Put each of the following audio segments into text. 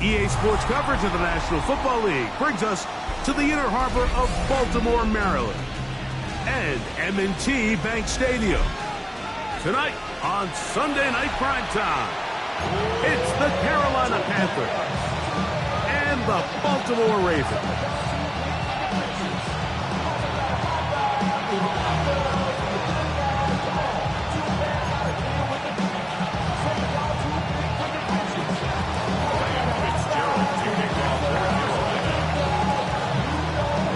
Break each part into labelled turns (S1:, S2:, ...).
S1: EA Sports coverage of the National Football League brings us to the inner harbor of Baltimore, Maryland, and M&T Bank Stadium. Tonight on Sunday Night Primetime, it's the Carolina Panthers and the Baltimore Ravens.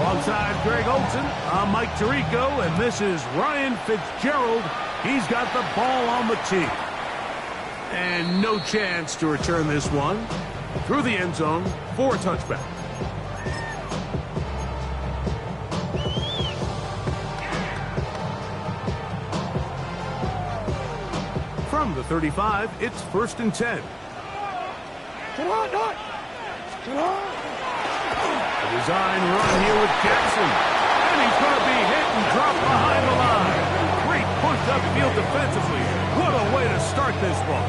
S1: Alongside Greg Olson, I'm Mike Tirico, and this is Ryan Fitzgerald. He's got the ball on the tee. And no chance to return this one through the end zone for a touchback. From the 35, it's 1st and 10. A design run here with Jackson. And he's going to be hit and dropped behind the line. Great push upfield defensively. What a way to start this ball.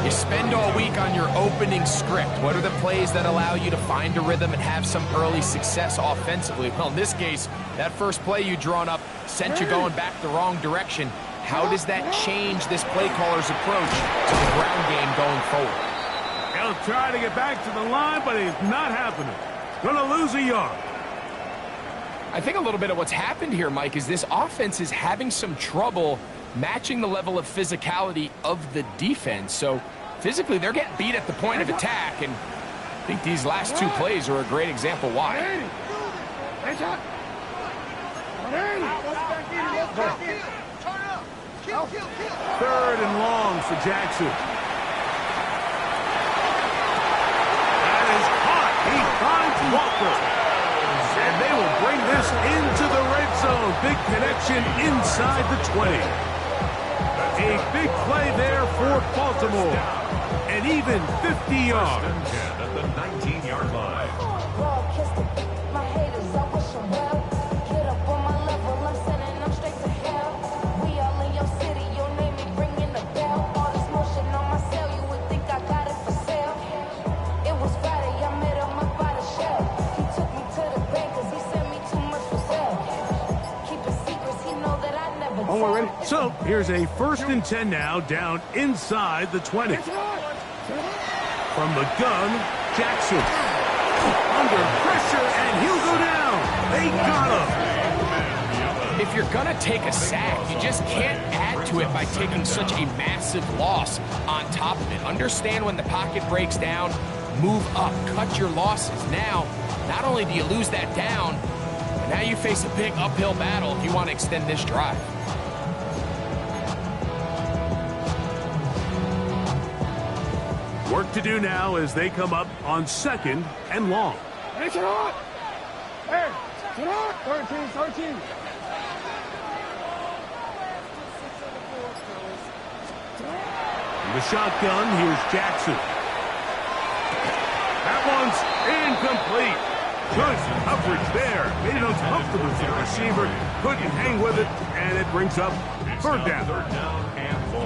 S2: You spend all week on your opening script. What are the plays that allow you to find a rhythm and have some early success offensively? Well, in this case, that first play you drawn up sent you going back the wrong direction. How does that change this play caller's approach to the ground game going forward?
S1: He'll try to get back to the line, but it's not happening. Gonna lose a yard.
S2: I think a little bit of what's happened here, Mike, is this offense is having some trouble matching the level of physicality of the defense. So physically, they're getting beat at the point of attack, and I think these last two plays are a great example why.
S1: Third and long for Jackson. That is caught. He finds Walker. And they will bring this into the red zone. Big connection inside the 20. A big play there for Baltimore. And even 50 yards.
S3: At the 19-yard line.
S1: So here's a 1st and 10 now, down inside the 20. From the gun, Jackson. Under pressure, and he'll go down. They got him.
S2: If you're going to take a sack, you just can't add to it by taking such a massive loss on top of it. Understand when the pocket breaks down, move up, cut your losses. Now, not only do you lose that down, but now you face a big uphill battle if you want to extend this drive.
S1: Work to do now as they come up on 2nd and long.
S4: 13.
S1: The shotgun, here's Jackson. That one's incomplete. Good coverage there. Made it uncomfortable for the receiver. Couldn't hang with it, and it brings up 3rd down.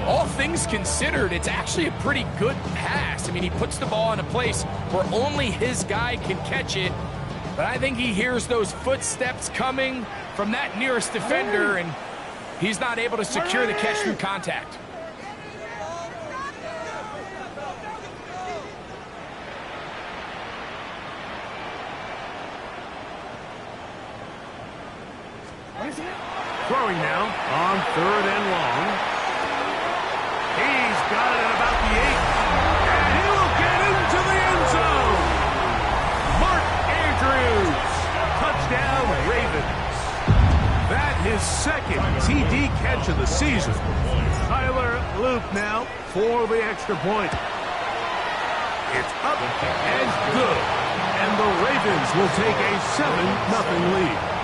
S2: All things considered, it's actually a pretty good pass. I mean, he puts the ball in a place where only his guy can catch it. But I think he hears those footsteps coming from that nearest defender, and he's not able to secure the catch through contact.
S1: Throwing now on 3rd and long. He's got it at about the 8. And he will get into the end zone. Mark Andrews. Touchdown, Ravens. That his 2nd TD catch of the season. Tyler Loop now for the extra point. It's up and good. And the Ravens will take a 7-0 lead.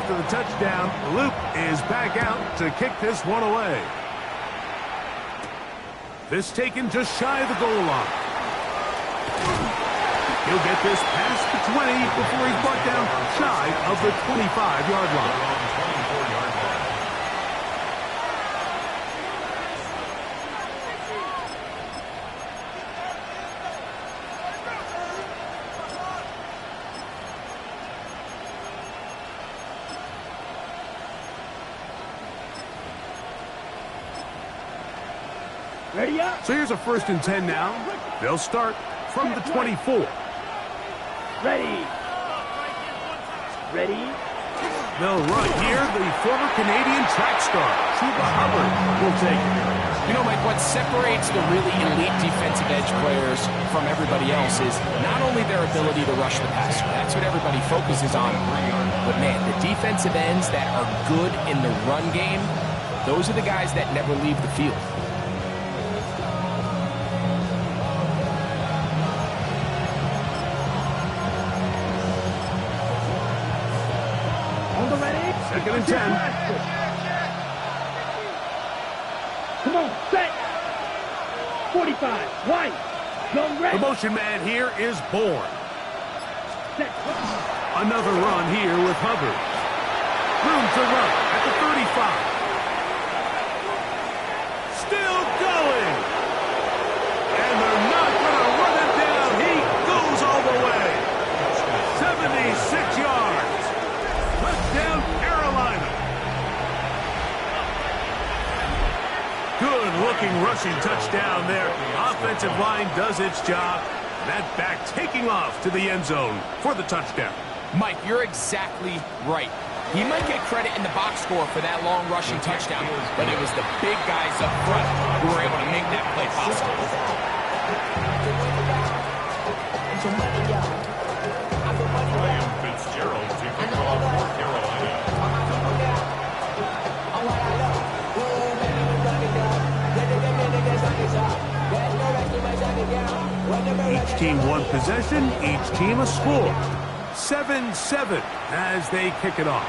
S1: The touchdown, Luke is back out to kick this one away. This taken just shy of the goal line. He'll get this past the 20 before he's brought down shy of the 25-yard line.
S4: Ready up.
S1: So here's a 1st and 10 now. They'll start from the 24.
S4: Ready. Ready.
S1: They'll run here. The former Canadian track star, Chuba Hubbard, will take it.
S2: You know, Mike, what separates the really elite defensive edge players from everybody else is not only their ability to rush the passer. That's what everybody focuses on. But, man, the defensive ends that are good in the run game, those are the guys that never leave the field.
S1: Second and 10.
S4: Come on, set. 45, wide. Young red.
S1: The motion man here is born.
S4: Set.
S1: Another run here with Hubbard. Room to run at the 35. Still going. And they're not going to run it down. He goes all the way. 76 yards. Touchdown, Carolina. Good-looking rushing touchdown there. Offensive line does its job. That back taking off to the end zone for the touchdown.
S2: Mike, you're exactly right. He might get credit in the box score for that long rushing touchdown, but it was the big guys up front who were able to make that play possible.
S1: Each team one possession, each team a score. 7-7 as they kick it off.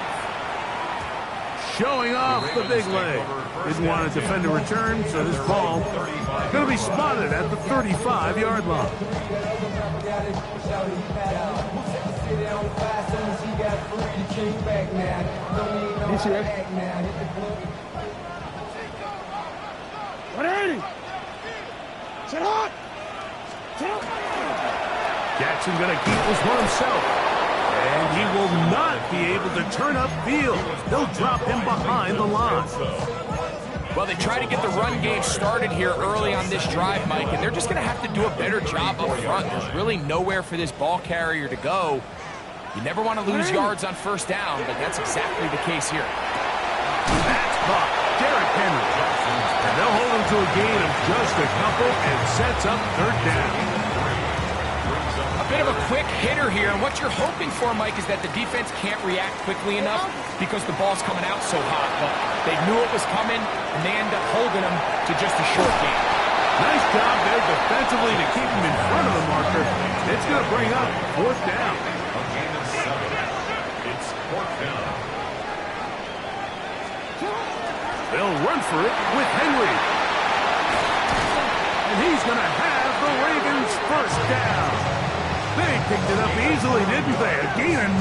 S1: Showing off the big leg. Didn't want to defend a return, so this ball going to be spotted at the 35-yard line. Jackson going to keep this one himself. And he will not be able to turn upfield. They'll drop him behind the line.
S2: Well, they try to get the run game started here early on this drive, Mike, and they're just going to have to do a better job up front. There's really nowhere for this ball carrier to go. You never want to lose yards on 1st down, but that's exactly the case here.
S1: That's caught. Derrick Henry. And they'll hold him to a gain of just a couple and sets up 3rd down.
S2: Bit of a quick hitter here, and what you're hoping for, Mike, is that the defense can't react quickly enough because the ball's coming out so hot. But they knew it was coming, and they end up holding them to just a short gain.
S1: Nice job there defensively to keep him in front of the marker. It's going to bring up 4th down.
S3: A gain of 7. It's 4th down.
S1: They'll run for it with Henry. And he's going to have the Ravens' 1st down. They picked it up easily, didn't they? A gain of 9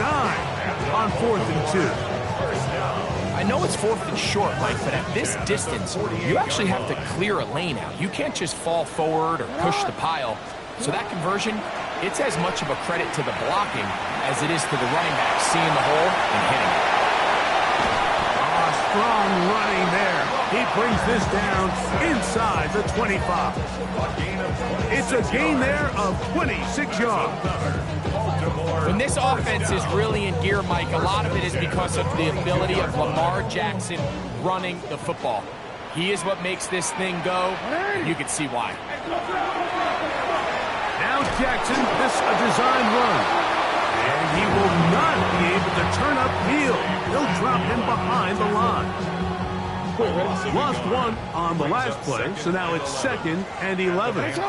S1: on 4th and 2.
S2: I know it's 4th and short, Mike, but at this distance, you actually have to clear a lane out. You can't just fall forward or push the pile. So that conversion, it's as much of a credit to the blocking as it is to the running back seeing the hole and hitting it.
S1: Strong running there. He brings this down inside the 25. It's a gain there of 26 yards.
S2: When this offense is really in gear, Mike, a lot of it is because of the ability of Lamar Jackson running the football. He is what makes this thing go, and you can see why.
S1: Now Jackson, this a design run. And he will not be able to turn upfield. They'll drop him behind the line. Lost one on the last play, so now it's 2nd and 11. They'll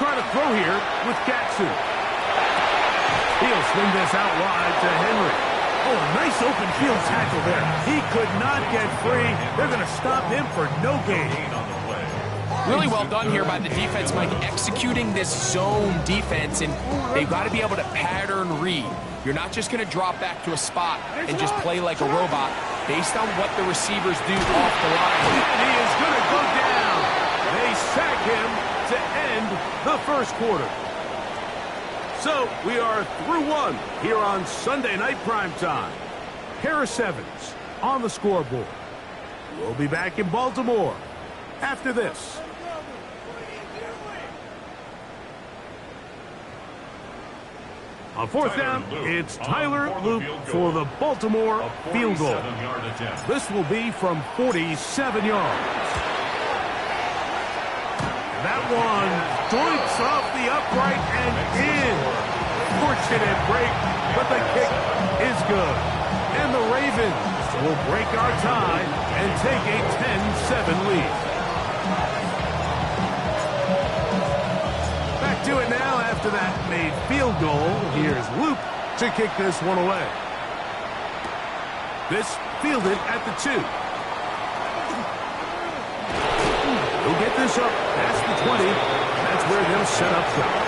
S1: try to throw here with Jackson. He'll swing this out wide to Henry. Oh, a nice open field tackle there. He could not get free. They're going to stop him for no gain.
S2: Really well done here by the defense, Mike, executing this zone defense, and they've got to be able to pattern read. You're not just going to drop back to a spot and just play like a robot based on what the receivers do off the line.
S1: And he is going to go down. They sack him to end the first quarter. So we are through one here on Sunday Night Primetime. Harris Evans on the scoreboard. We'll be back in Baltimore after this. On fourth down, it's Tyler Loop for the Baltimore field goal. This will be from 47 yards. And that one doinks off the upright and in. Fortunate break, but the kick is good. And the Ravens will break our tie and take a 10-7 lead. Back to it now after that made field goal. Here's Loop to kick this one away. This fielded at the 2. He'll get this up past the 20. That's where they'll set up shop.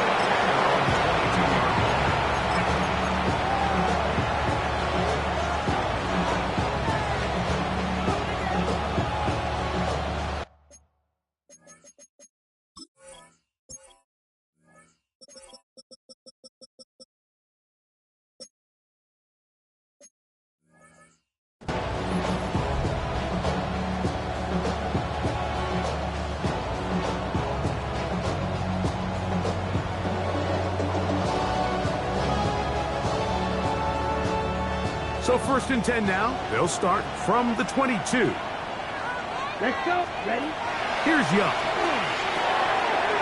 S1: So 1st and 10 now. They'll start from the 22.
S4: Let's go. Ready?
S1: Here's Young.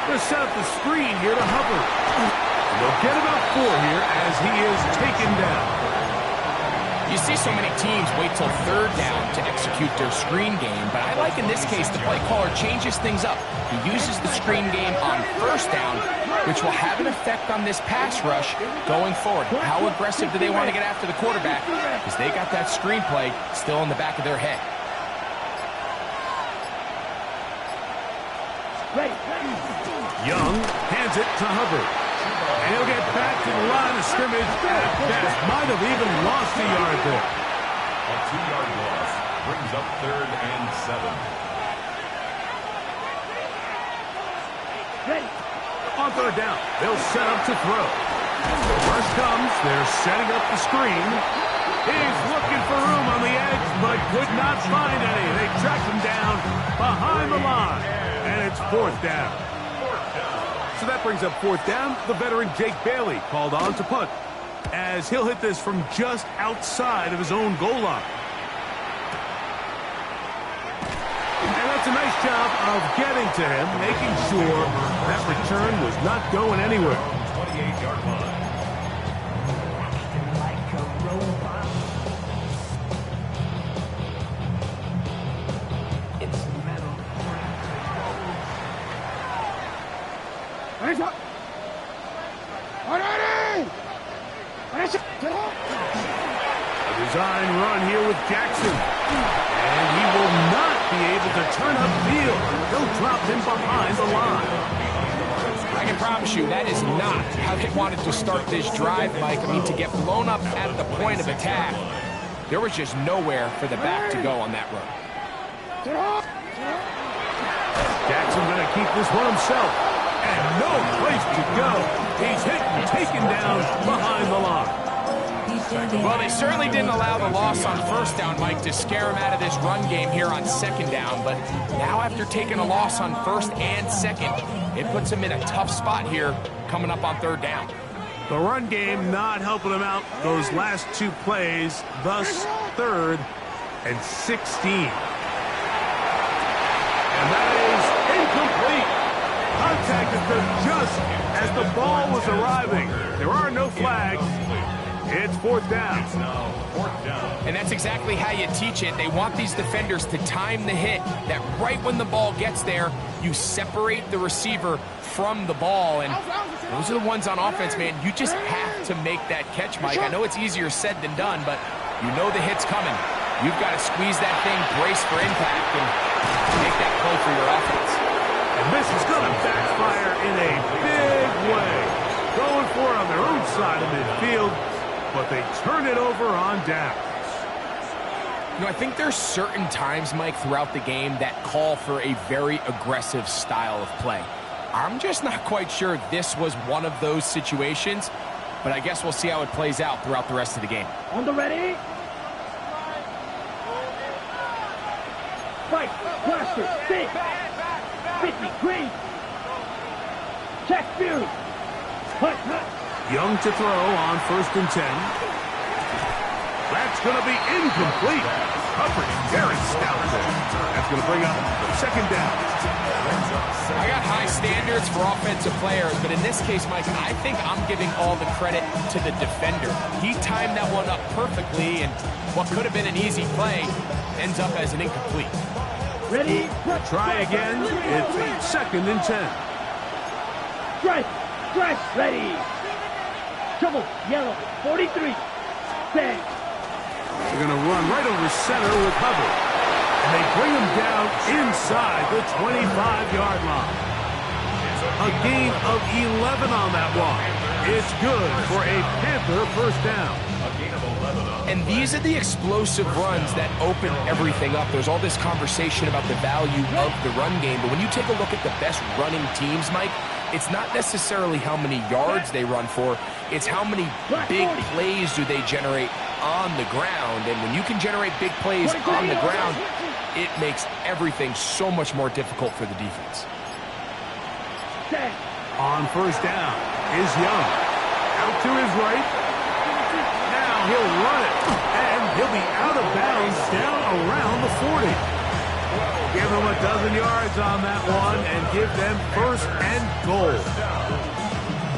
S1: They'll set up the screen here to Hubbard. They'll get about 4 here as he is taken down.
S2: You see so many teams wait till 3rd down to execute their screen game, but I like in this case the play caller changes things up. He uses the screen game on 1st down, which will have an effect on this pass rush going forward. How aggressive do they want to get after the quarterback? Because they got that screen play still in the back of their head.
S1: Young hands it to Hubbard. And he'll get back to the line of scrimmage at best. Might have even lost a yard there.
S3: A 2-yard loss brings up 3rd and 7.
S1: On 3rd down, they'll set up to throw. Rush comes. They're setting up the screen. He's looking for room on the edge, but could not find any. They track him down behind the line. And it's 4th down. So that brings up 4th down. The veteran Jake Bailey called on to punt, as he'll hit this from just outside of his own goal line. And that's a nice job of getting to him, making sure that return was not going anywhere.
S3: 28-yard line.
S1: A design run here with Jackson. And he will not be able to turn upfield. He'll drop him behind the line.
S2: I can promise you that is not how they wanted to start this drive, Mike. I mean, to get blown up at the point of attack, there was just nowhere for the back to go on that run.
S1: Jackson going to keep this one himself. And no place to go. He's hit and taken down behind the line.
S2: Well, they certainly didn't allow the loss on 1st down, Mike, to scare him out of this run game here on 2nd down. But now after taking a loss on 1st and 2nd, it puts him in a tough spot here coming up on 3rd down.
S1: The run game not helping him out those last 2 plays, thus 3rd and 16. And that is incomplete. Contact occurred just as the ball was arriving. There are no flags. It's 4th down.
S2: And that's exactly how you teach it. They want these defenders to time the hit, that right when the ball gets there, you separate the receiver from the ball. And those are the ones on offense, man. You just have to make that catch, Mike. I know it's easier said than done, but you know the hit's coming. You've got to squeeze that thing, brace for impact, and make that play for your offense.
S1: And side of midfield, but they turn it over on downs.
S2: You know, I think there's certain times, Mike, throughout the game that call for a very aggressive style of play. I'm just not quite sure this was one of those situations, but I guess we'll see how it plays out throughout the rest of the game.
S4: On the ready. Fight, blaster, stick. 50, green. Check, Fury. Hut, hut.
S1: Young to throw on 1st and 10. That's going to be incomplete. Coverage very stout there. That's going to bring up 2nd down.
S2: I got high standards for offensive players, but in this case, Mike, I think I'm giving all the credit to the defender. He timed that one up perfectly, and what could have been an easy play ends up as an incomplete.
S4: Ready.
S1: Try again. It's 2nd and 10.
S4: Strike, strike, ready. Trouble, yellow, 43. Bang.
S1: They're going to run right over center with Hubbard. And they bring him down inside the 25-yard line. A gain of 11 on that one. It's good for a Panther 1st down.
S2: And these are the explosive runs that open everything up. There's all this conversation about the value of the run game, but when you take a look at the best running teams, Mike, it's not necessarily how many yards they run for, it's how many big plays do they generate on the ground. And when you can generate big plays on the ground, it makes everything so much more difficult for the defense.
S1: On 1st down is Young. Out to his right. Now he'll run it. And he'll be out of bounds down around the 40. Give them a dozen yards on that one and give them 1st and goal.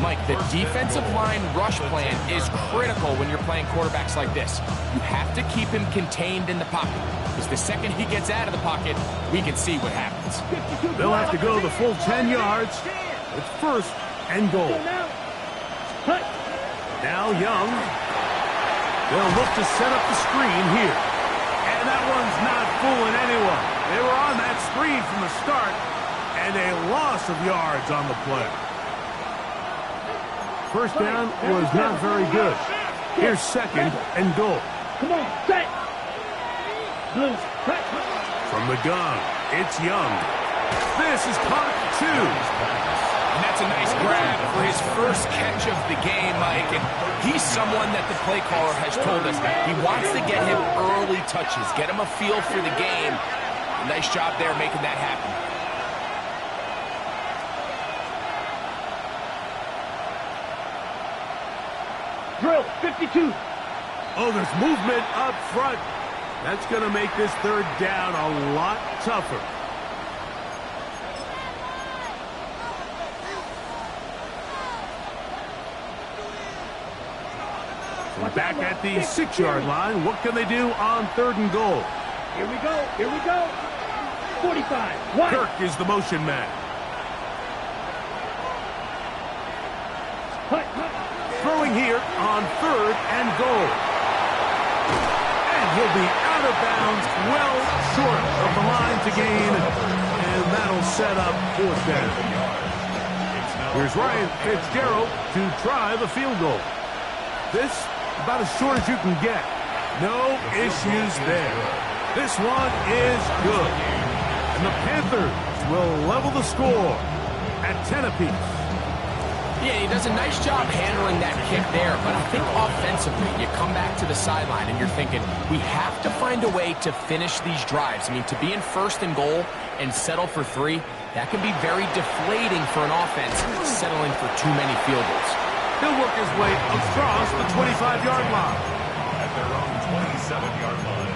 S2: Mike, the defensive line rush plan is critical when you're playing quarterbacks like this. You have to keep him contained in the pocket, because the second he gets out of the pocket, we can see what happens.
S1: They'll have to go the full 10 yards. It's 1st and goal. Now Young. They'll look to set up the screen here. And that one's not fooling anyone. They were on that screen from the start, and a loss of yards on the play. 1st down was not very good. Here's 2nd and goal.
S4: Come on, set. Blue, cut.
S1: From the gun, it's Young. This is caught 2.
S2: And that's a nice grab for his first catch of the game, Mike. And he's someone that the play caller has told us he wants to get him early touches, get him a feel for the game. Nice job there making that happen.
S4: Drill, 52.
S1: Oh, there's movement up front. That's going to make this 3rd down a lot tougher. Back at the 6-yard line, what can they do on 3rd and goal?
S4: Here we go, here we go. 45. One.
S1: Kirk is the motion man.
S4: Hut, hut.
S1: Throwing here on 3rd and goal. And he'll be out of bounds, well short of the line to gain. And that'll set up 4th down. Here's Ryan Fitzgerald to try the field goal. This about as short as you can get. No issues there. This one is good. And the Panthers will level the score at 10 apiece.
S2: Yeah, he does a nice job handling that kick there, but I think offensively, you come back to the sideline and you're thinking, we have to find a way to finish these drives. I mean, to be in 1st and goal and settle for 3, that can be very deflating for an offense settling for too many field goals.
S1: He'll work his way across the 25-yard line.
S3: At their own 27-yard line.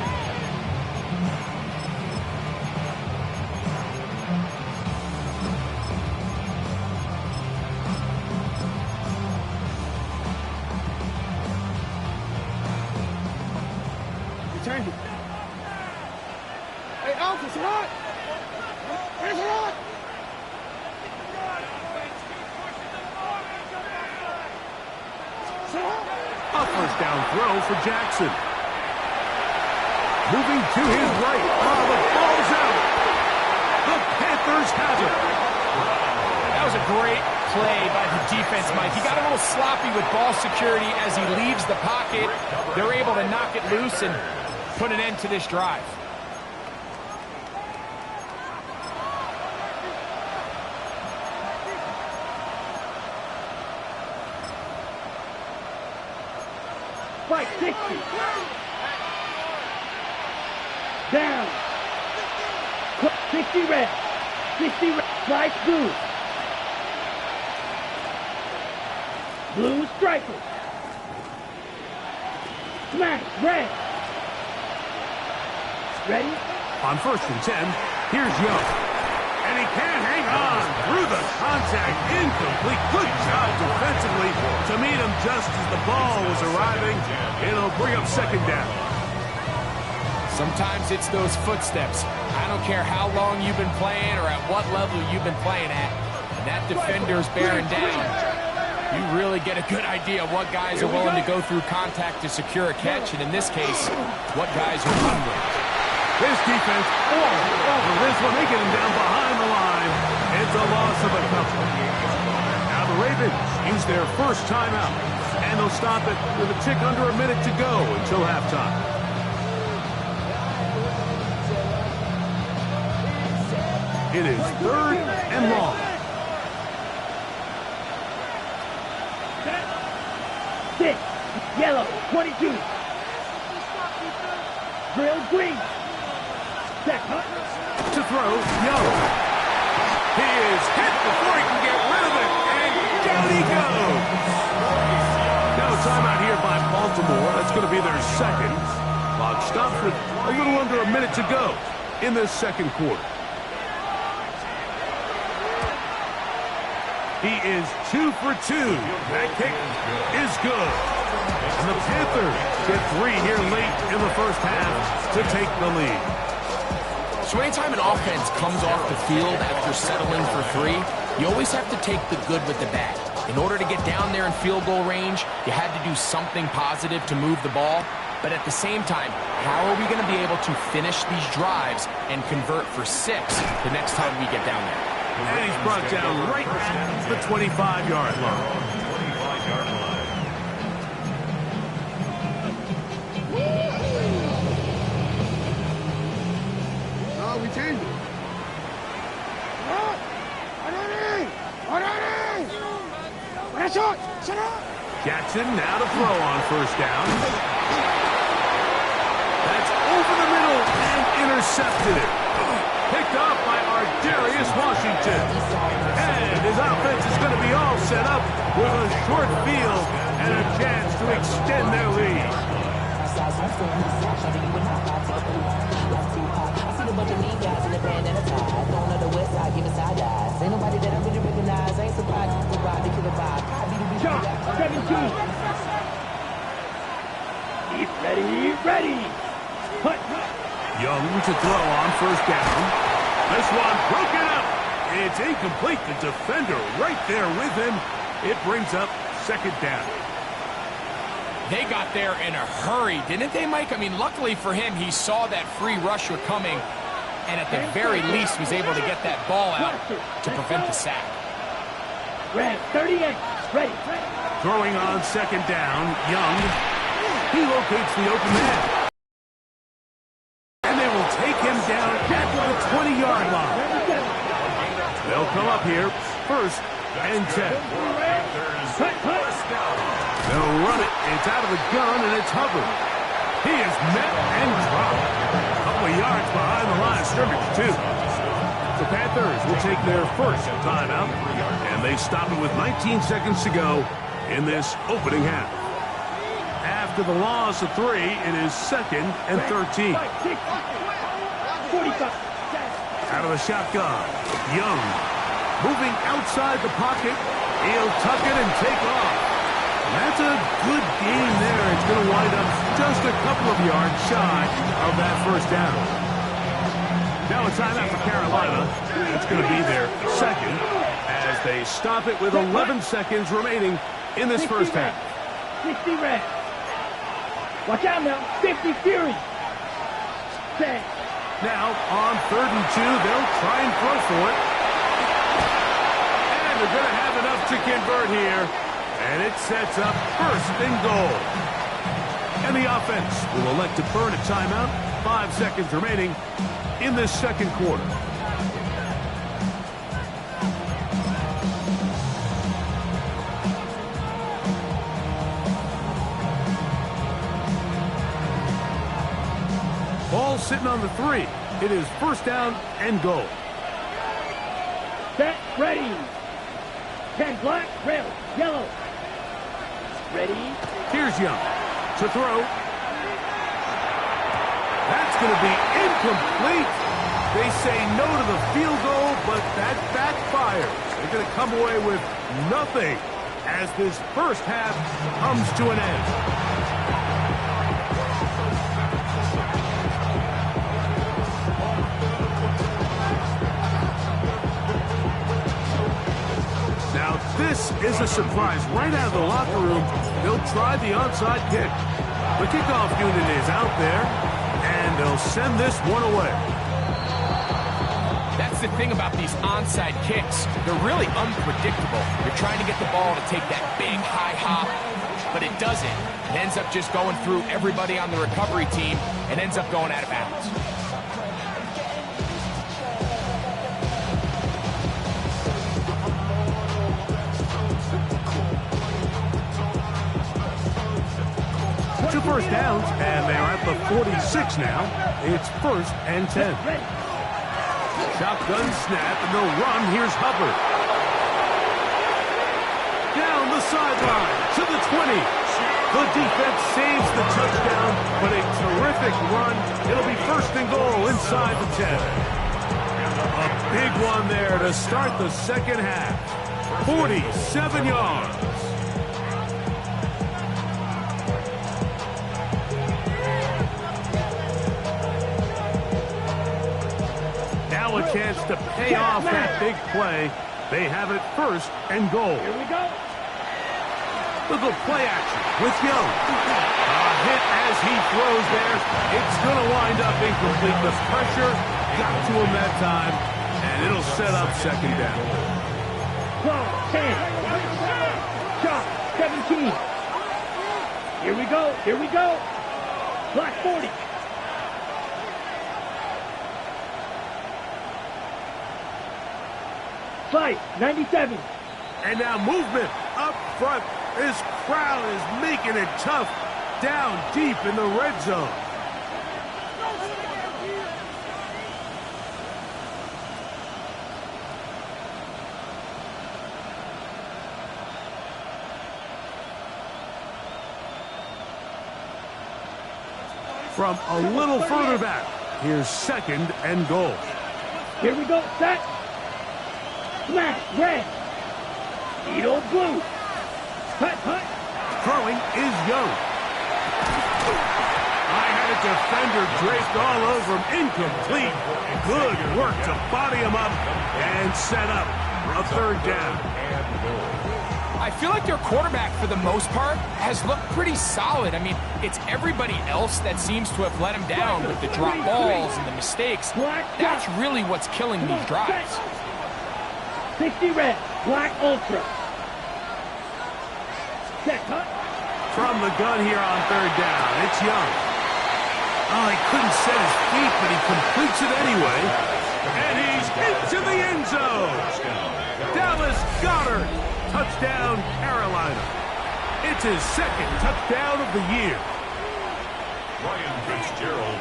S4: Return it. Hey, Alpha, it's a lot. There's a lot.
S1: A 1st down throw for Jackson. Moving to his right. Oh, the ball's out. The Panthers have it.
S2: That was a great play by the defense, Mike. He got a little sloppy with ball security as he leaves the pocket. They're able to knock it loose and put an end to this drive.
S4: Right, 60. Down. 60 red. 60 red. Slice blue. Blue stripers. Smash red. Ready?
S1: On 1st and 10, here's Young. And he can't hang on through the contact. Incomplete. Good job defensively to meet him just as the ball was arriving. It'll bring up 2nd down.
S2: Sometimes it's those footsteps. I don't care how long you've been playing or at what level you've been playing at. And that defender's bearing down. You really get a good idea of what guys are willing to go through contact to secure a catch, and in this case, what guys are hungry.
S1: This defense all over this one. They get him down behind the line. It's a loss of a couple. Now the Ravens use their first timeout, and they'll stop it with a tick under a minute to go until halftime. It is 3rd and long.
S4: Six. Yellow. 22. Drill green. Check.
S1: To throw, Young. He is hit before he can get rid of it, and down he goes. Now a timeout here by Baltimore. That's going to be their 2nd. Clock stops with a little under a minute to go in this 2nd quarter. He is 2 for 2. That kick is good. And the Panthers get 3 here late in the 1st half to take the lead.
S2: So anytime an offense comes off the field after settling for 3, you always have to take the good with the bad. In order to get down there in field goal range, you had to do something positive to move the ball. But at the same time, how are we going to be able to finish these drives and convert for 6 the next time we get down there?
S1: And he's brought down right at the 25-yard line.
S3: 25-yard line.
S5: No, we changed it.
S1: Jackson now to throw on 1st down. That's over the middle and intercepted it. Picked up by Darius Washington. And his offense is going to be all set up with a short field and a chance to extend their lead.
S4: Jump. 17. Ready. Ready. Put.
S1: Young to throw on 1st down. This one broken up. It's incomplete. The defender right there with him. It brings up 2nd down.
S2: They got there in a hurry, didn't they, Mike? I mean, luckily for him, he saw that free rusher coming, and at the very least was able to get that ball out to prevent the sack.
S4: Red. 38. Ready.
S1: Throwing on 2nd down. Young. He locates the open man. And they will take him down at the 20-yard line. They'll come up here 1st and 10. They'll run it. It's out of the gun, and it's Hubbard. He is met and dropped. A couple of yards behind the line of scrimmage, too. The Panthers will take their 1st timeout, and they stop it with 19 seconds to go in this opening half. After the loss of 3, it is 2nd and 13.
S4: 45.
S1: Out of the shotgun, Young. Moving outside the pocket. He'll tuck it and take off. That's a good gain there. It's going to wind up just a couple of yards shy of that 1st down. Now a timeout for Carolina. It's going to be their 2nd as they stop it with 11 seconds remaining in this 1st half.
S4: 60 red. Watch out now. 50 Fury. Set.
S1: Now on 3rd and 2, they'll try and throw for it. And they're going to have enough to convert here, and it sets up first and goal. And the offense will elect to burn a timeout. 5 seconds remaining in this second quarter. Ball sitting on the 3. It is first down and goal.
S4: Set, ready. 10 black, red, yellow. Ready.
S1: Here's Young to throw. That's going to be incomplete. They say no to the field goal, but that backfires. They're going to come away with nothing as this first half comes to an end. This is a surprise. Right out of the locker room, they'll try the onside kick. The kickoff unit is out there, and they'll send this one away.
S2: That's the thing about these onside kicks. They're really unpredictable. You're trying to get the ball to take that big high hop, but it doesn't. It ends up just going through everybody on the recovery team and ends up going out of bounds.
S1: Two first downs, and they're at the 46 now. It's first and 10. Shotgun snap, and they'll run. Here's Hubbard. Down the sideline to the 20. The defense saves the touchdown, but a terrific run. It'll be first and goal inside the 10. A big one there to start the second half. 47 yards. A chance to pay off that big play. They have it first and goal.
S4: Here we go.
S1: Look at play action with Young. A hit as he throws there. It's going to wind up incomplete. The pressure got to him that time, and it'll set up second down.
S4: 12, 10. Shot, 17. Here we go. Here we go. Black 40. Fight, 97.
S1: And now movement up front. This crowd is making it tough down deep in the red zone. From a little further back, here's second and goal.
S4: Here we go, set. Smash, red. Needle blue. Hut, hut.
S1: Throwing is Young. I had a defender draped all over him. Incomplete. Good work to body him up and set up a third down.
S2: I feel like their quarterback, for the most part, has looked pretty solid. I mean, it's everybody else that seems to have let him down with the drop balls and the mistakes. That's really what's killing these drives.
S4: 60 red, black ultra. Set, hut.
S1: From the gun here on third down, it's Young. Oh, he couldn't set his feet, but he completes it anyway. And he's into the end zone. Dallas Goedert. Touchdown, Carolina. It's his second touchdown of the year.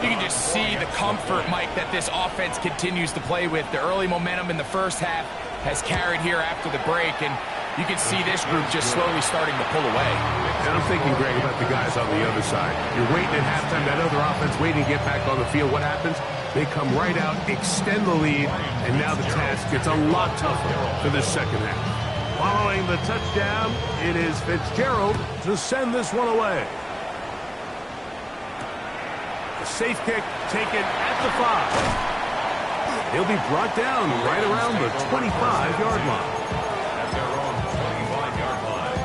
S2: You can just see the comfort, Mike, that this offense continues to play with. The early momentum in the first half has carried here after the break, and you can see this group just slowly starting to pull away.
S1: And I'm thinking, Greg, about the guys on the other side. You're waiting at halftime, that other offense waiting to get back on the field. What happens? They come right out, extend the lead, and now the task gets a lot tougher for this second half. Following the touchdown, it is Fitzgerald to send this one away. A safe kick taken at the 5. He'll be brought down right around the 25-yard line.
S3: At their own 25-yard line.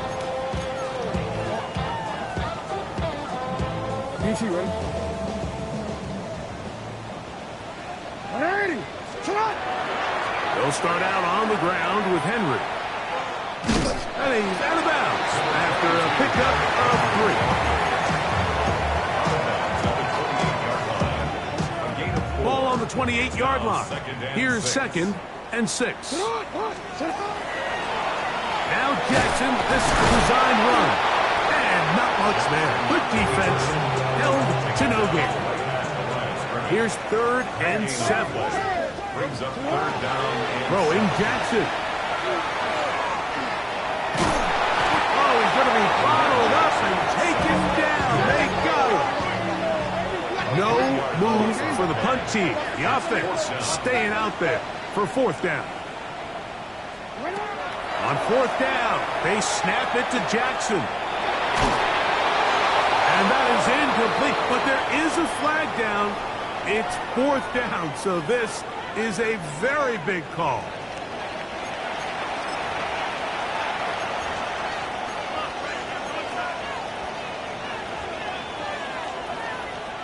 S5: DC ready? 180. Shot.
S1: They'll start out on the ground with Henry. And he's out of bounds after a pickup of 3. Ball on the 28-yard line. Here's 2nd and 6. Now Jackson, this design run. And not much there. Good defense. Held to no gain. Here's 3rd and 7.
S3: Brings up 3rd down.
S1: Throwing Jackson. Oh, he's going to be bottled up and taken down. They got him. No move for the punt team. The offense staying out there for 4th down. On 4th down, they snap it to Jackson. And that is incomplete, but there is a flag down. It's 4th down, so this is a very big call.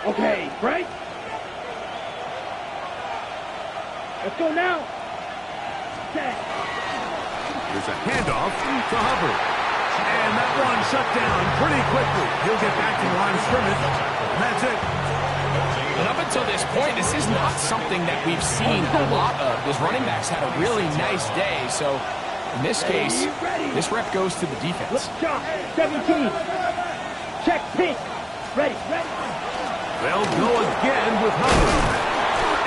S4: Okay, break. Let's go now. Set.
S1: There's a handoff to Hubbard. And that one shut down pretty quickly. He'll get back to the line of scrimmage. That's it.
S2: But up until this point, this is not something that we've seen a lot of. Those running backs had a really nice day. So in this case, this rep goes to the defense.
S4: Let's jump. 17. Check pink. Ready.
S1: They'll go again with Hubbard.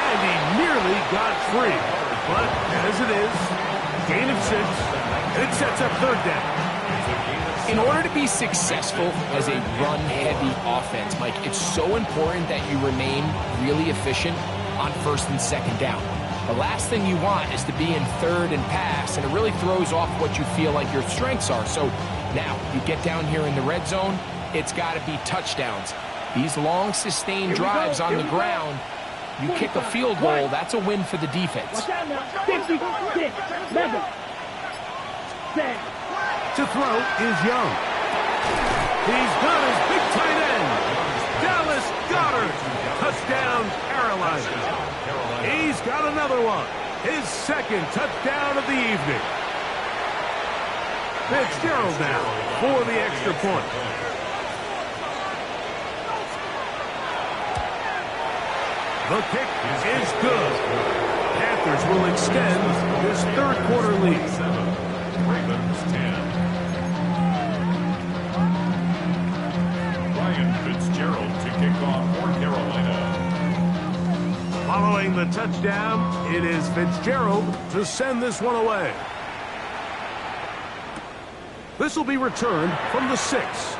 S1: And he nearly got free. But as it is, gain of 6. And it sets up 3rd down.
S2: In order to be successful as a run-heavy offense, Mike, it's so important that you remain really efficient on 1st and 2nd down. The last thing you want is to be in 3rd and pass, and it really throws off what you feel like your strengths are. So now, you get down here in the red zone, it's got to be touchdowns. These long, sustained drives on the ground, you kick a field goal, that's a win for the defense.
S4: Watch out now. 56. 11. 10.
S1: To throw is Young. He's got his big tight end. Dallas Goedert. Touchdown, Carolina. He's got another one. His 2nd touchdown of the evening. Fitzgerald now for the extra point. The kick is good. Panthers will extend this 3rd quarter lead.
S3: Ravens 10. Ryan Fitzgerald to kick off for Carolina.
S1: Following the touchdown, it is Fitzgerald to send this one away. This will be returned from the 6.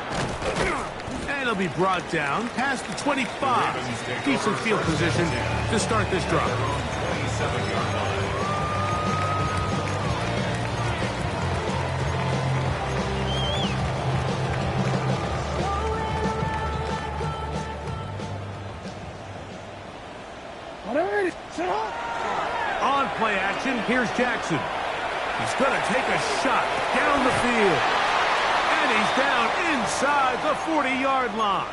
S1: And it'll be brought down past the 25. Decent field position to start this drive.
S3: 27-yard line.
S1: On play action, here's Jackson. He's going to take a shot down the field. And he's down inside the 40-yard line.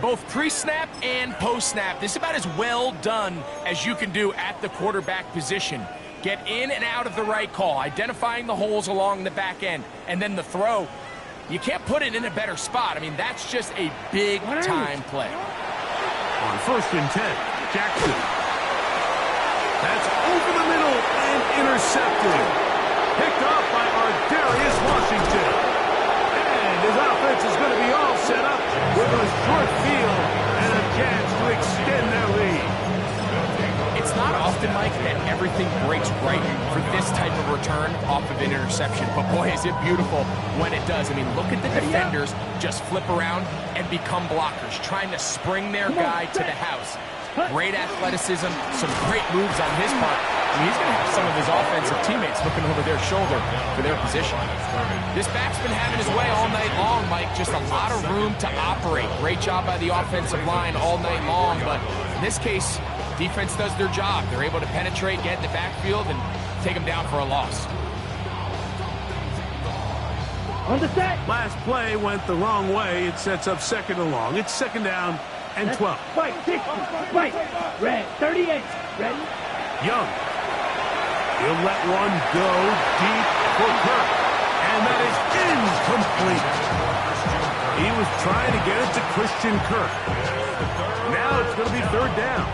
S2: Both pre-snap and post-snap, this is about as well done as you can do at the quarterback position. Get in and out of the right call, identifying the holes along the back end, and then the throw. You can't put it in a better spot. I mean, that's just a big-time play.
S1: On 1st and 10, Jackson. That's over the middle and intercepted. Picked off by Ardarius Washington. And his offense is going to be all set up with a short field and a chance to extend their lead.
S2: It's not often, Mike, that everything breaks right for this type of return off of an interception. But boy, is it beautiful when it does. I mean, look at the defenders just flip around and become blockers, trying to spring their guy to the house. Great athleticism, some great moves on his part. I mean, he's going to have some of his offensive teammates looking over their shoulder for their position. This back's been having his way all night long, Mike. Just a lot of room to operate. Great job by the offensive line all night long. But in this case, defense does their job. They're able to penetrate, get in the backfield, and take them down for a loss.
S4: On the set.
S1: Last play went the wrong way. It sets up 2nd and long. It's 2nd down and 12.
S4: Fight, 60, fight. Red, 38. Ready?
S1: Young. He'll let one go deep for Kirk. And that is incomplete. He was trying to get it to Christian Kirk. Now it's going to be third down.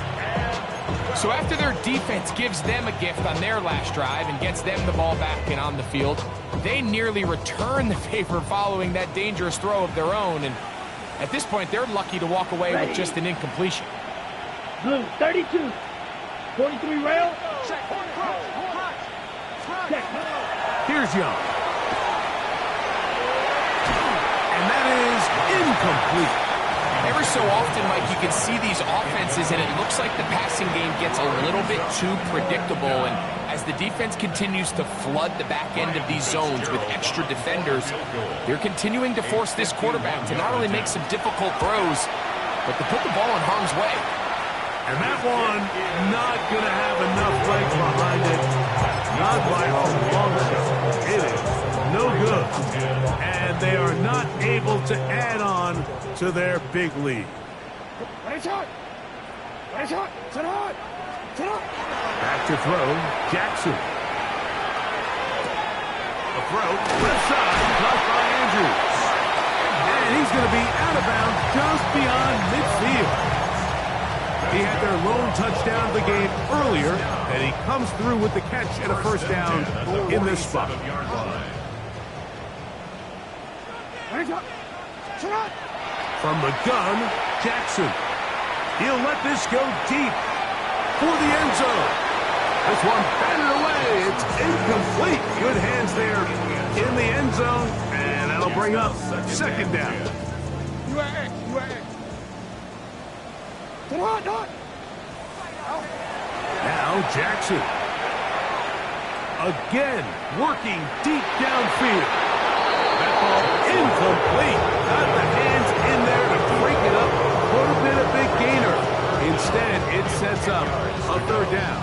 S2: So after their defense gives them a gift on their last drive and gets them the ball back and on the field, they nearly return the favor following that dangerous throw of their own. And at this point, they're lucky to walk away with just an incompletion.
S4: Blue, 32. 43 rail. Check.
S1: Here's Young. And that is incomplete.
S2: Every so often, Mike, you can see these offenses, and it looks like the passing game gets a little bit too predictable. And as the defense continues to flood the back end of these zones with extra defenders, they're continuing to force this quarterback to not only make some difficult throws, but to put the ball in harm's way.
S1: And that one, not going to have enough legs behind it. Not by a long shot. It is no good. And they are not able to add on to their big lead.
S4: Back
S1: to throw, Jackson. A throw, left side, caught by Andrews. And he's going to be out of bounds just beyond midfield. He had their lone touchdown of the game earlier, and he comes through with the catch and a first down in this spot. From the gun, Jackson. He'll let this go deep for the end zone. This one batted away. It's incomplete. Good hands there in the end zone, and that'll bring up second down. Now Jackson. Again, working deep downfield. That ball incomplete. Got the hands in there to break it up. Would have been a big gainer. Instead, it sets up a third down.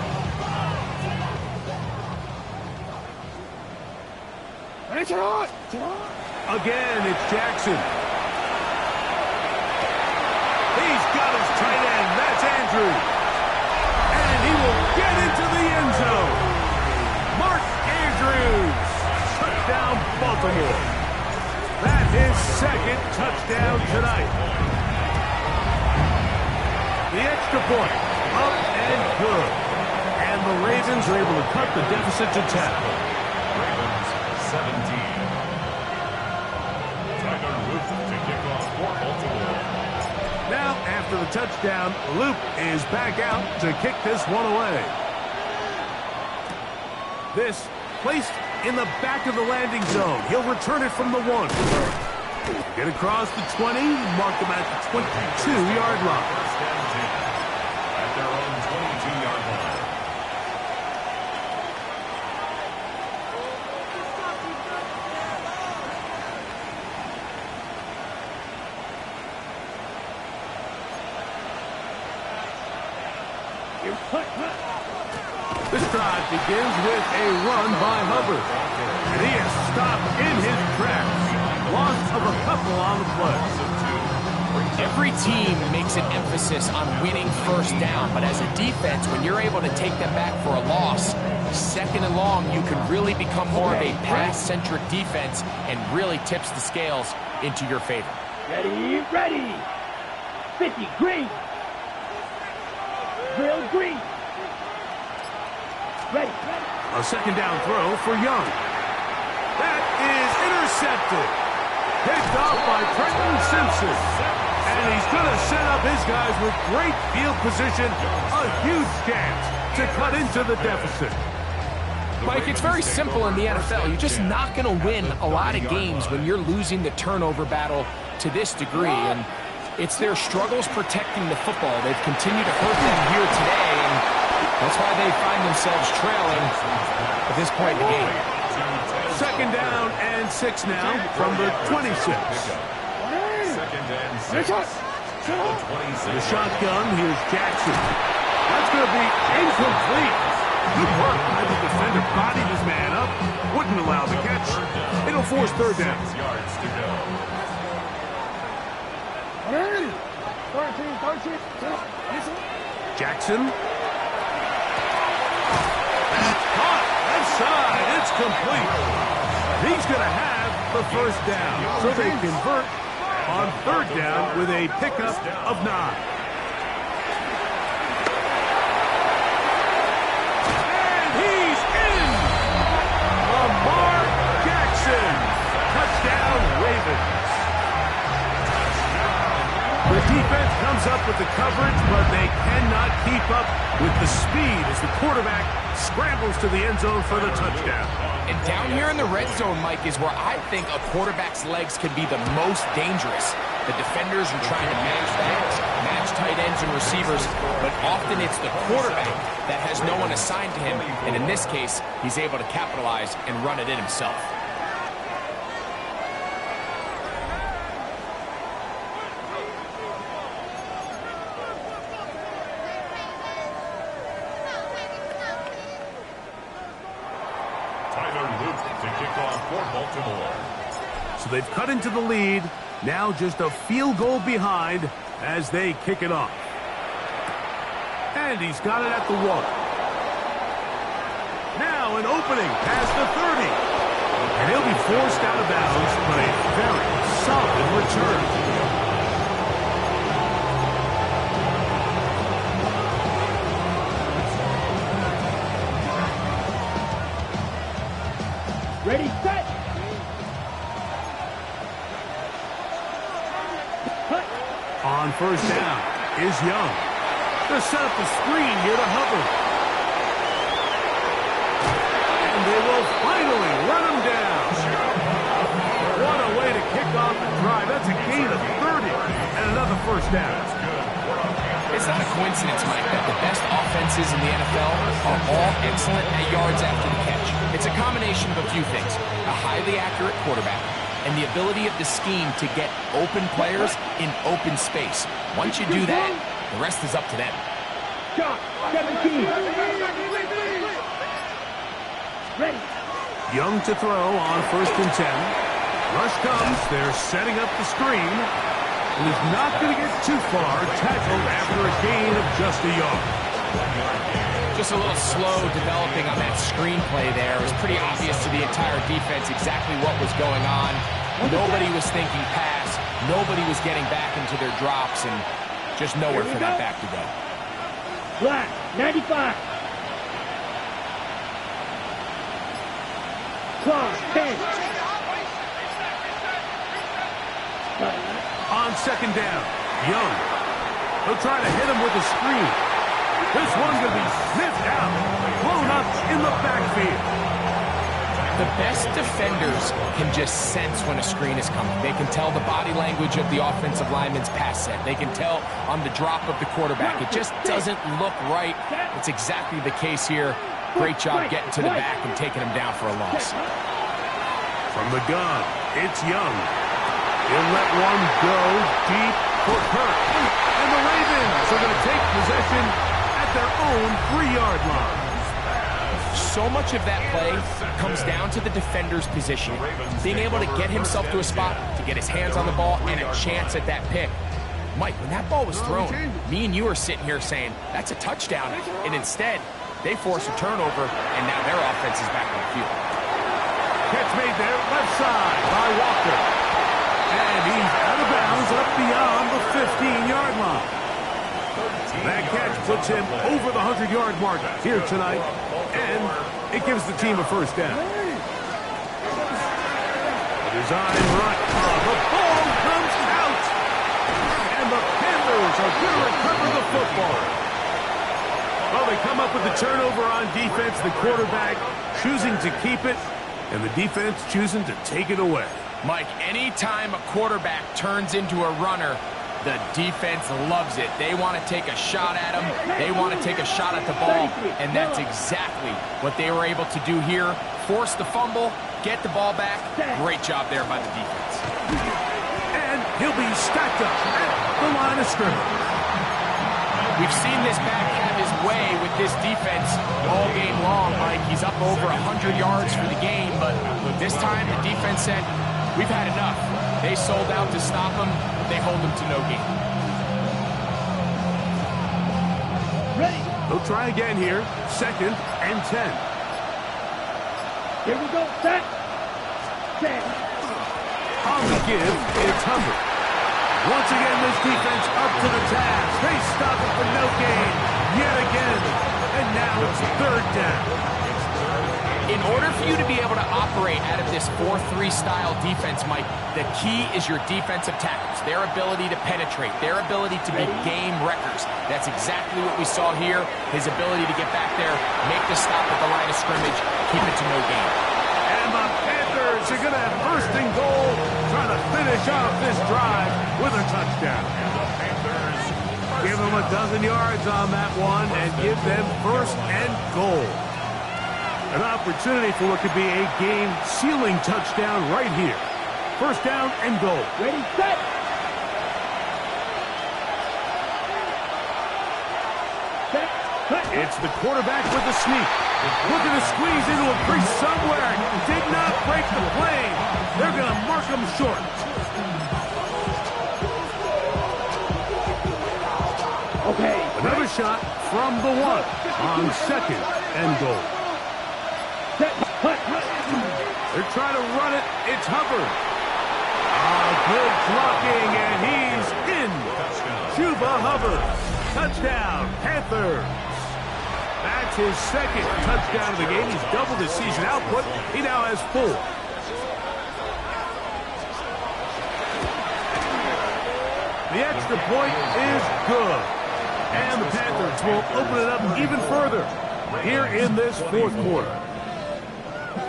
S1: Again, it's Jackson. He's got his tight end. That's Andrew. And he will get into the end zone. Mark Andrews. Touchdown, Baltimore. That's his second touchdown tonight. The extra point, up and good. And the Ravens are able to cut the deficit to 10.
S3: Ravens 17. Tyler Loop to kick off for Baltimore.
S1: Now, after the touchdown, Loop is back out to kick this one away. This placed in the back of the landing zone. He'll return it from the 1. Get across the 20, mark them at the 22-yard line.
S3: At their own 22-yard line.
S1: This drive begins with a run by Hubbard. And he is stopped in his tracks. Loss of a couple on the play.
S2: Every team makes an emphasis on winning first down, but as a defense, when you're able to take them back for a loss, second and long, you can really become more of a pass-centric defense and really tips the scales into your favor.
S4: Ready. 50, green. Drill, green. Ready.
S1: A second down throw for Young. That is intercepted. Picked off by Trenton Simpson. And he's going to set up his guys with great field position. A huge chance to cut into the deficit.
S2: Mike, it's very simple in the NFL. You're just not going to win a lot of games when you're losing the turnover battle to this degree. And it's their struggles protecting the football. They've continued to hurt them here today, and that's why they find themselves trailing at this point in the game.
S1: Second down and 6 now from the 26.
S3: Second and 6.
S1: The shotgun, here's Jackson. That's going to be incomplete. Good work by the defender. Bodied his man up. Wouldn't allow the catch. It'll force third down.
S3: 6 yards to go.
S1: Jackson. That's caught. That's side. It's complete. He's going to have the first down. So they convert on third down with a pickup of 9. And he's in! Lamar Jackson. Touchdown, Ravens. The defense comes up with the coverage, but they cannot keep up with the speed as the quarterback scrambles to the end zone for the touchdown.
S2: And down here in the red zone, Mike, is where I think a quarterback's legs can be the most dangerous. The defenders are trying to match backs, match tight ends and receivers, but often it's the quarterback that has no one assigned to him, and in this case, he's able to capitalize and run it in himself.
S1: So they've cut into the lead. Now just a field goal behind as they kick it off. And he's got it at the 1. Now an opening past the 30. And he'll be forced out of bounds, but a very solid return.
S4: Ready, set.
S1: On first down is Young. They'll set up the screen here to Hubbard. And they will finally run him down. What a way to kick off the drive. That's a gain of 30 and another first down.
S2: It's not a coincidence, Mike, that the best offenses in the NFL are all excellent at yards after the catch. It's a combination of a few things. A highly accurate quarterback and the ability of the scheme to get open players in open space. Once you do that, the rest is up to them.
S4: Shot, 17. Ready.
S1: Young to throw on first and 10. Rush comes. They're setting up the screen. And he's not going to get too far. Tackled after a gain of just a yard.
S2: Just a little slow developing on that screenplay there. It was pretty obvious to the entire defense exactly what was going on. Nobody was thinking pass. Nobody was getting back into their drops, and just nowhere for that back to go.
S4: Black, 95. Clock, 10.
S1: On second down, Young. He'll try to hit him with a screen. This one's going to be sniffed out, blown up in the backfield.
S2: The best defenders can just sense when a screen is coming. They can tell the body language of the offensive lineman's pass set. They can tell on the drop of the quarterback. It just doesn't look right. It's exactly the case here. Great job getting to the back and taking him down for a loss.
S1: From the gun, it's Young. He'll let one go deep for Kirk. And the Ravens are going to take possession at their own 3-yard line.
S2: So much of that play comes down to the defender's position. Being able to get himself to a spot, to get his hands on the ball, and a chance at that pick. Mike, when that ball was thrown, me and you are sitting here saying, that's a touchdown. And instead, they force a turnover, and now their offense is back on the field.
S1: Catch made there, left side by Walker. And he's out of bounds up beyond the 15-yard line. That catch puts him over the 100-yard mark here tonight, and it gives the team a first down. The design run. The ball comes out, and the Panthers are going to recover the football. Well, they come up with the turnover on defense, the quarterback choosing to keep it, and the defense choosing to take it away.
S2: Mike, anytime a quarterback turns into a runner, the defense loves it. They want to take a shot at him. They want to take a shot at the ball, and that's exactly what they were able to do here. Force the fumble, get the ball back. Great job there by the defense.
S1: And he'll be stacked up at the line of scrimmage.
S2: We've seen this back have his way with this defense all game long, Mike. He's up over 100 yards for the game, but this time the defense said, we've had enough. They sold out to stop him. They hold him to no gain.
S4: Ready.
S1: They'll try again here. 2nd and 10.
S4: Here we go. Set. Set.
S1: On the give, it's Hubbard. Once again, this defense up to the task. They stop it for no gain yet again. And now it's third down.
S2: In order for you to be able to operate out of this 4-3 style defense, Mike, the key is your defensive tackles, their ability to penetrate, their ability to be game wreckers. That's exactly what we saw here, his ability to get back there, make the stop at the line of scrimmage, keep it to no gain.
S1: And the Panthers are going to have first and goal, trying to finish off this drive with a touchdown. Give them a dozen yards on that one and give them first and goal. An opportunity for what could be a game-sealing touchdown right here. First down and goal.
S4: Ready, set. Set. Cut.
S1: It's the quarterback with the sneak. Looking to squeeze into a crease somewhere. Did not break the plane. They're going to mark him short.
S4: Okay.
S1: Another shot from the one on second and goal.
S4: Set. Cut.
S1: They're trying to run it. It's Hubbard. Good blocking, and he's in. Chuba Hubbard. Touchdown, Panthers. That's his second touchdown of the game. He's doubled his season output. He now has 4. The extra point is good. And the Panthers will open it up even further here in this fourth quarter.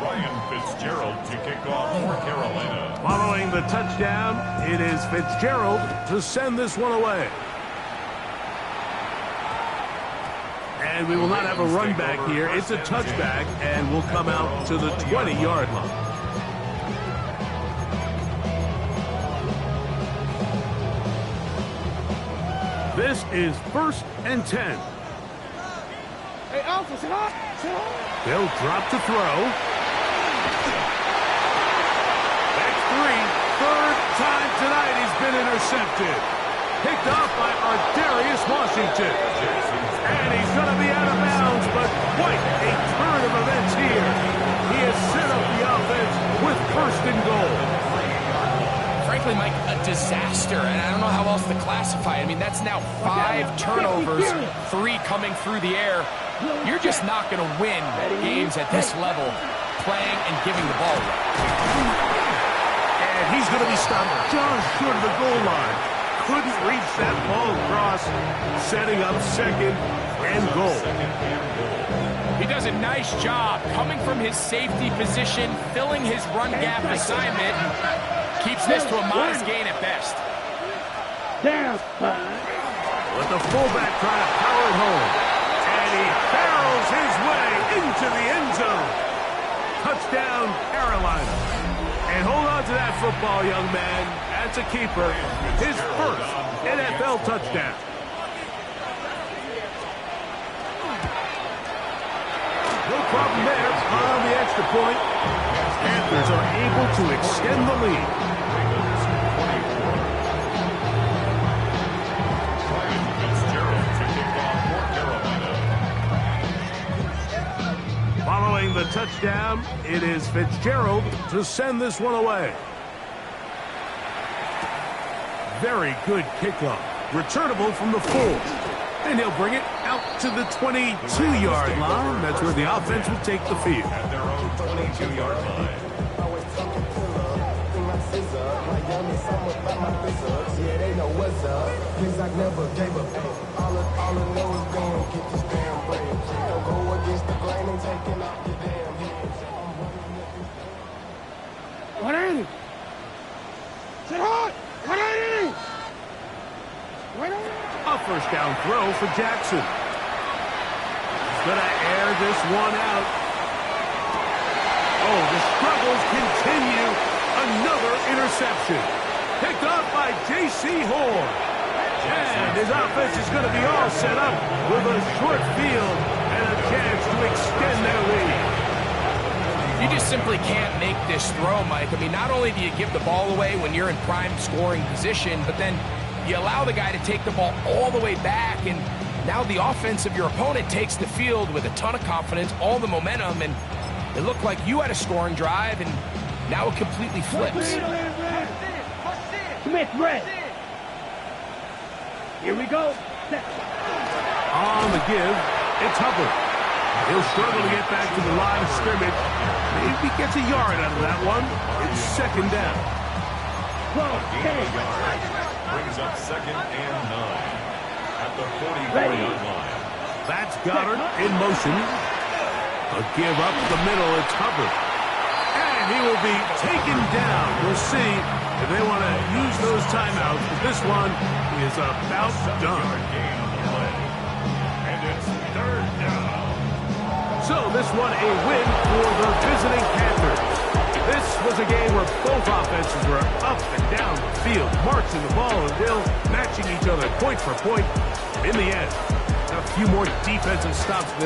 S3: Ryan Fitzgerald to kick off for Carolina.
S1: Following the touchdown, it is Fitzgerald to send this one away. And we will not have a run back here. It's a touchback, and we'll come out to the 20-yard line. This is first and 10.
S4: Hey, Alpha, sit up. Sit up.
S1: They'll drop to throw. That's 3. Third time tonight he's been intercepted. Picked off by Ardarius Washington. And he's going to be out of bounds, but quite a turn of events here. He has set up the offense with first and goal.
S2: Frankly, Mike, a disaster, and I don't know how else to classify it. I mean, that's now 5 turnovers, 3 coming through the air. You're just not going to win games at this level playing and giving the ball away.
S1: And he's going to be stopped just short of the goal line. Couldn't reach that ball across, setting up second and goal.
S2: He does a nice job coming from his safety position, filling his run gap assignment, keeps this to a modest gain at best.
S4: Down.
S1: With the fullback trying to power it home. And he barrels his way into the end zone. Touchdown, Carolina. And hold on to that football, young man. That's a keeper. His first NFL touchdown. No problem there on the extra point. Panthers are able to extend the lead.
S3: Ryan Fitzgerald to kick off for Carolina.
S1: Following the touchdown, it is Fitzgerald to send this one away. Very good kickoff. Returnable from the 4. And he'll bring it out to the 22-yard line. That's where the offense will take the field.
S3: At their own 22-yard line.
S4: What ain't it? Sit hard. What ain't it? What ain't it?
S1: A first down throw for Jackson. He's going to air this one out. Oh, the struggles continue. Another interception. Picked off by J.C. Horn. And his offense is going to be all set up with a short field and a chance to extend their lead.
S2: You just simply can't make this throw, Mike. I mean, not only do you give the ball away when you're in prime scoring position, but then you allow the guy to take the ball all the way back, and now the offense of your opponent takes the field with a ton of confidence, all the momentum, and it looked like you had a scoring drive, and Now it completely flips.
S4: Smith, red. Here we go.
S1: On the give, it's Hubbard. He'll struggle to get back to the line of scrimmage. Maybe gets a yard out of that one. It's second down.
S3: Gain of yards brings up 2nd and 9 at the 44-yard line.
S1: That's Goddard in motion. A give up the middle, it's Hubbard. And he will be taken down. We'll see if they want to use those timeouts. But this one is about done.
S3: Gain on the play. And it's 3rd down.
S1: So this one a win for the visiting Panthers. This was a game where both offenses were up and down the field, marching the ball at will, matching each other point for point. In the end, a few more defensive stops there.